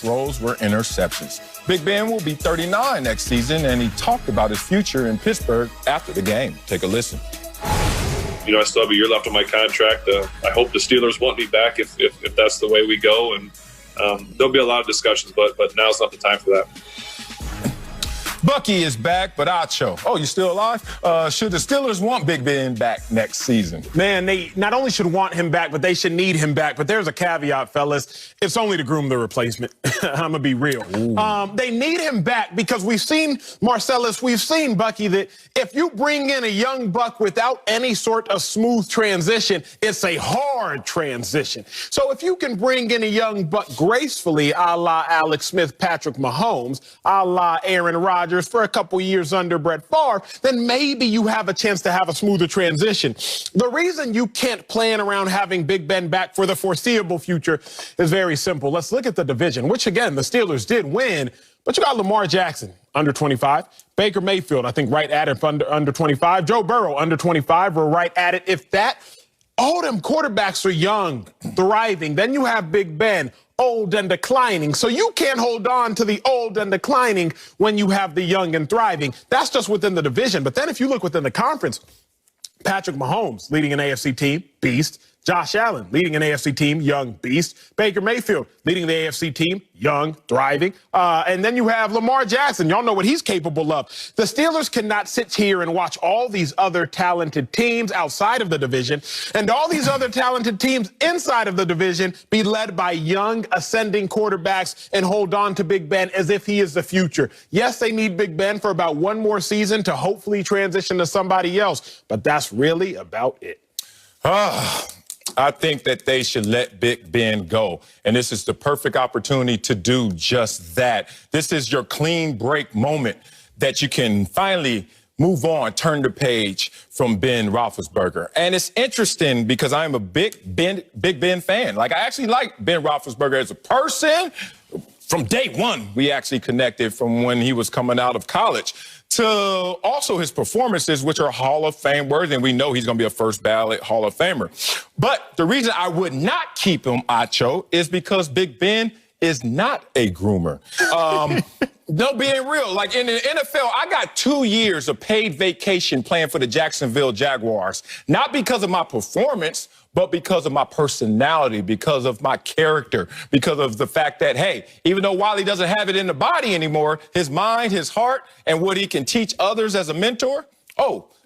throws were interceptions. Big Ben will be 39 next season, and he talked about his future in Pittsburgh after the game. Take a listen. You know, I still have a year left on my contract. I hope the Steelers want me back if that's the way we go. And there'll be a lot of discussions, but now's not the time for that. Bucky is back, but Acho. Oh, you still alive? Should the Steelers want Big Ben back next season? Man, they not only should want him back, but they should need him back. But there's a caveat, fellas. It's only to groom the replacement. I'm going to be real. They need him back because we've seen, Marcellus, we've seen, Bucky, that if you bring in a young buck without any sort of smooth transition, it's a hard transition. So if you can bring in a young buck gracefully, a la Alex Smith, Patrick Mahomes, a la Aaron Rodgers, for a couple years under Brett Favre, then maybe you have a chance to have a smoother transition. The reason you can't plan around having Big Ben back for the foreseeable future is very simple. Let's look at the division, which, again, the Steelers did win, but you got Lamar Jackson, under 25. Baker Mayfield, I think, right at it, under 25. Joe Burrow, under 25. We're right at it. If that, all them quarterbacks are young, thriving. Then you have Big Ben, old and declining. So you can't hold on to the old and declining when you have the young and thriving. That's just within the division. But then if you look within the conference, Patrick Mahomes leading an AFC team, beast. Josh Allen leading an AFC team, young beast. Baker Mayfield leading the AFC team, young, thriving. And then you have Lamar Jackson. Y'all know what he's capable of. The Steelers cannot sit here and watch all these other talented teams outside of the division and all these other talented teams inside of the division be led by young, ascending quarterbacks and hold on to Big Ben as if he is the future. Yes, they need Big Ben for about one more season to hopefully transition to somebody else, but that's really about it. I think that they should let Big Ben go. And this is the perfect opportunity to do just that. This is your clean break moment that you can finally move on, turn the page from Ben Roethlisberger. And it's interesting because I'm a big Ben fan. Like, I actually like Ben Roethlisberger as a person. From day one, we actually connected from when he was coming out of college to also his performances, which are Hall of Fame worthy, and we know he's going to be a first ballot Hall of Famer. But the reason I would not keep him, Acho, is because Big Ben is not a groomer. No, being real, like in the NFL, I got 2 years of paid vacation playing for the Jacksonville Jaguars, not because of my performance, but because of my personality, because of my character, because of the fact that, hey, even though Wiley doesn't have it in the body anymore, his mind, his heart, and what he can teach others as a mentor,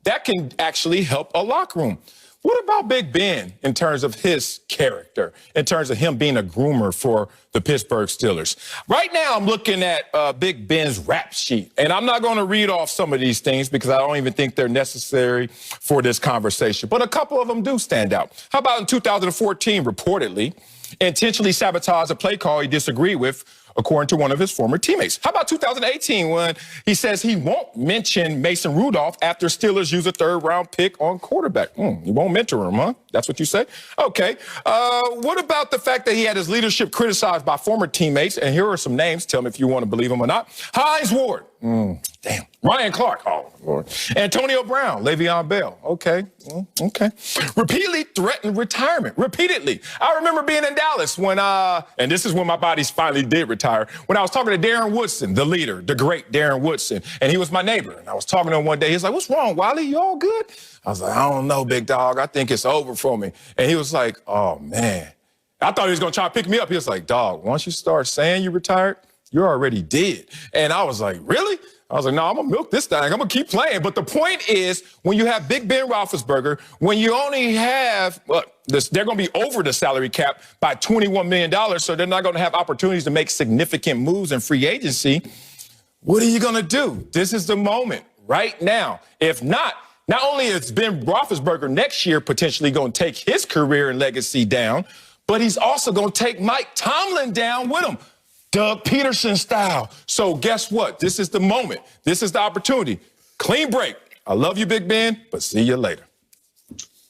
that can actually help a locker room. What about Big Ben in terms of his character, in terms of him being a groomer for the Pittsburgh Steelers? Right now, I'm looking at Big Ben's rap sheet, and I'm not going to read off some of these things because I don't even think they're necessary for this conversation, but a couple of them do stand out. How about in 2014, reportedly, intentionally sabotaged a play call he disagreed with, according to one of his former teammates? How about 2018 when he says he won't mention Mason Rudolph after Steelers use a third-round pick on quarterback? You won't mentor him, huh? That's what you say? Okay. What about the fact that he had his leadership criticized by former teammates? And here are some names. Tell me if you want to believe them or not. Hines Ward. Damn. Ryan Clark. Oh, Lord. Antonio Brown. Le'Veon Bell. Okay. Okay. Repeatedly threatened retirement. Repeatedly. I remember being in Dallas when, and this is when my body finally did retire, when I was talking to Darren Woodson, the leader, the great Darren Woodson, and he was my neighbor. And I was talking to him one day. He's like, "What's wrong, Wiley? You all good?" I was like, "I don't know, big dog. I think it's over for me." And he was like, "Oh, man." I thought he was going to try to pick me up. He was like, "Dog, once you start saying you retired, you're already dead." And I was like, "Really?" I was like, "No, I'm going to milk this thing. I'm going to keep playing." But the point is, when you have Big Ben Roethlisberger, when you only have, they're going to be over the salary cap by $21 million, so they're not going to have opportunities to make significant moves in free agency. What are you going to do? This is the moment right now. If not only is Ben Roethlisberger next year potentially going to take his career and legacy down, but he's also going to take Mike Tomlin down with him. Doug Peterson style. So guess what? This is the moment. This is the opportunity. Clean break. I love you, Big Ben, but see you later.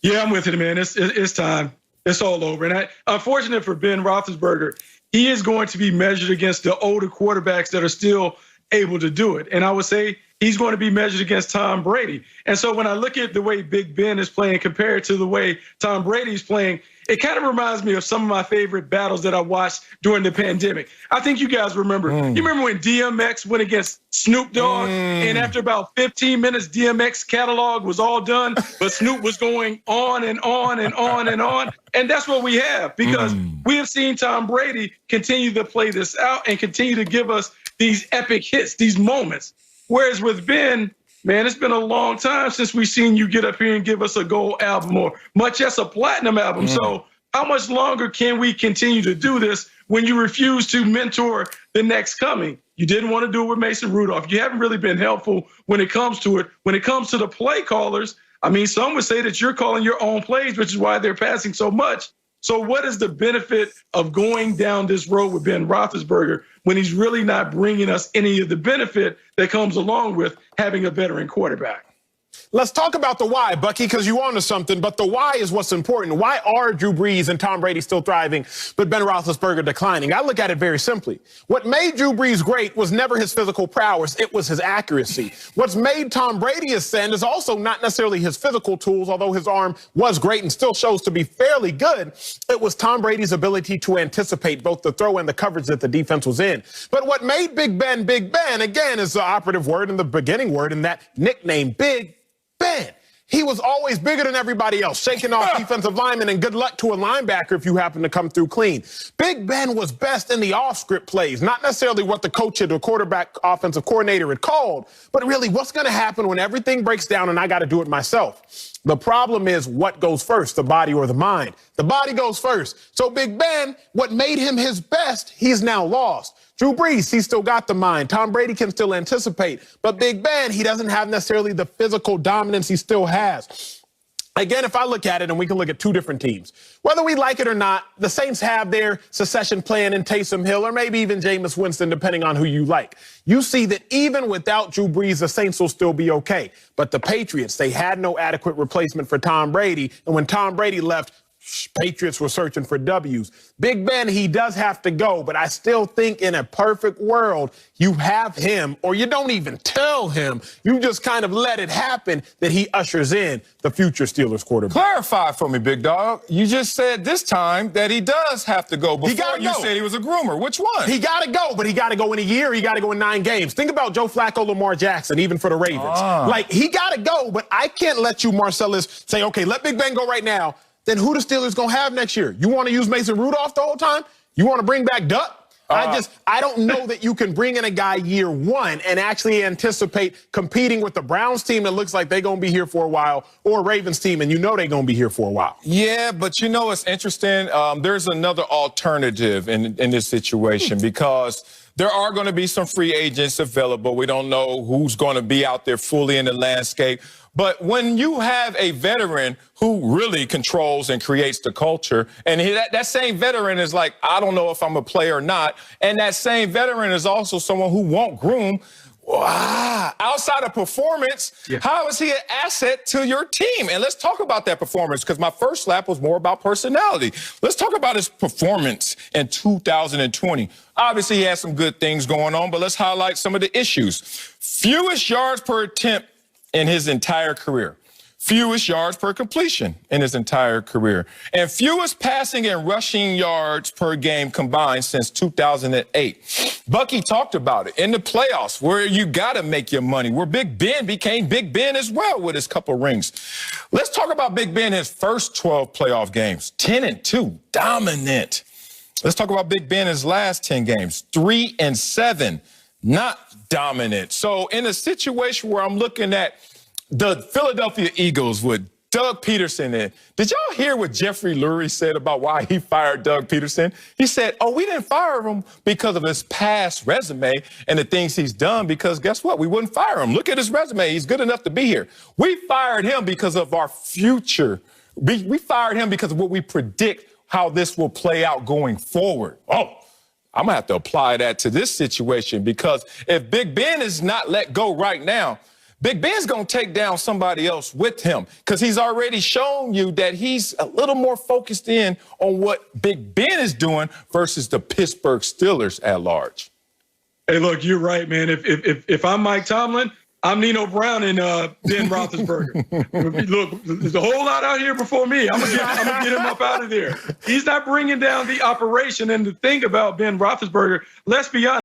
Yeah, I'm with it, man. It's time. It's all over. And unfortunate for Ben Roethlisberger, he is going to be measured against the older quarterbacks that are still able to do it. And I would say he's going to be measured against Tom Brady. And so when I look at the way Big Ben is playing compared to the way Tom Brady's playing, it kind of reminds me of some of my favorite battles that I watched during the pandemic. I think you guys remember. You remember when DMX went against Snoop Dogg, and after about 15 minutes, DMX catalog was all done, but Snoop was going on and on and on and on. And that's what we have, because we have seen Tom Brady continue to play this out and continue to give us these epic hits, these moments. Whereas with Ben, man, it's been a long time since we've seen you get up here and give us a gold album or much less a platinum album. So how much longer can we continue to do this when you refuse to mentor the next coming? You didn't want to do it with Mason Rudolph. You haven't really been helpful when it comes to it. When it comes to the play callers, I mean, some would say that you're calling your own plays, which is why they're passing so much. So what is the benefit of going down this road with Ben Roethlisberger when he's really not bringing us any of the benefit that comes along with having a veteran quarterback? Let's talk about the why, Bucky, because you're onto something, but the why is what's important. Why are Drew Brees and Tom Brady still thriving, but Ben Roethlisberger declining? I look at it very simply. What made Drew Brees great was never his physical prowess. It was his accuracy. What's made Tom Brady ascend is also not necessarily his physical tools, although his arm was great and still shows to be fairly good. It was Tom Brady's ability to anticipate both the throw and the coverage that the defense was in. But what made Big Ben, again, is the operative word and the beginning word in that nickname, Big Ben. He was always bigger than everybody else, shaking off defensive linemen, and good luck to a linebacker if you happen to come through clean. Big Ben was best in the off-script plays, not necessarily what the coach or the quarterback offensive coordinator had called, but really what's going to happen when everything breaks down and I got to do it myself. The problem is what goes first, the body or the mind? The body goes first. So Big Ben, what made him his best, he's now lost. Drew Brees, he's still got the mind. Tom Brady can still anticipate. But Big Ben, he doesn't have necessarily the physical dominance he still has. Again, if I look at it, and we can look at two different teams, whether we like it or not, the Saints have their succession plan in Taysom Hill or maybe even Jameis Winston, depending on who you like. You see that even without Drew Brees, the Saints will still be okay. But the Patriots, they had no adequate replacement for Tom Brady. And when Tom Brady left, Patriots were searching for W's. Big Ben, he does have to go, but I still think in a perfect world, you have him, or you don't even tell him. You just kind of let it happen that he ushers in the future Steelers quarterback. Clarify for me, big dog. You just said this time that he does have to go. Before you said he was a groomer. Which one? He got to go, but he got to go in a year. He got to go in 9 games. Think about Joe Flacco, Lamar Jackson, even for the Ravens. Like, he got to go, but I can't let you, Marcellus, say, okay, let Big Ben go right now. Then who the Steelers going to have next year? You want to use Mason Rudolph the whole time? You want to bring back Duck? I don't know that you can bring in a guy year one and actually anticipate competing with the Browns team that looks like they're going to be here for a while, or Ravens team, and you know they're going to be here for a while. Yeah, but you know what's interesting? There's another alternative in this situation, because there are going to be some free agents available. We don't know who's going to be out there fully in the landscape. But when you have a veteran who really controls and creates the culture, and that same veteran is like, I don't know if I'm a player or not, and that same veteran is also someone who won't groom, outside of performance, how is he an asset to your team? And let's talk about that performance, because my first lap was more about personality. Let's talk about his performance in 2020. Obviously, he has some good things going on, but let's highlight some of the issues. Fewest yards per attempt in his entire career. Fewest yards per completion in his entire career. And fewest passing and rushing yards per game combined since 2008. Bucky talked about it in the playoffs, where you got to make your money, where Big Ben became Big Ben as well with his couple rings. Let's talk about Big Ben, his first 12 playoff games, 10-2, dominant. Let's talk about Big Ben, his last 10 games, 3-7, not dominant. So in a situation where I'm looking at the Philadelphia Eagles with Doug Peterson in, did y'all hear what Jeffrey Lurie said about why he fired Doug Peterson? He said, we didn't fire him because of his past resume and the things he's done, because guess what? We wouldn't fire him. Look at his resume. He's good enough to be here. We fired him because of our future. We fired him because of what we predict how this will play out going forward. I'm going to have to apply that to this situation, because if Big Ben is not let go right now, Big Ben's going to take down somebody else with him, because he's already shown you that he's a little more focused in on what Big Ben is doing versus the Pittsburgh Steelers at large. Hey, look, you're right, man. If I'm Mike Tomlin, I'm Nino Brown and Ben Roethlisberger. Look, there's a whole lot out here before me. I'm gonna get him up out of there. He's not bringing down the operation. And the thing about Ben Roethlisberger, let's be honest.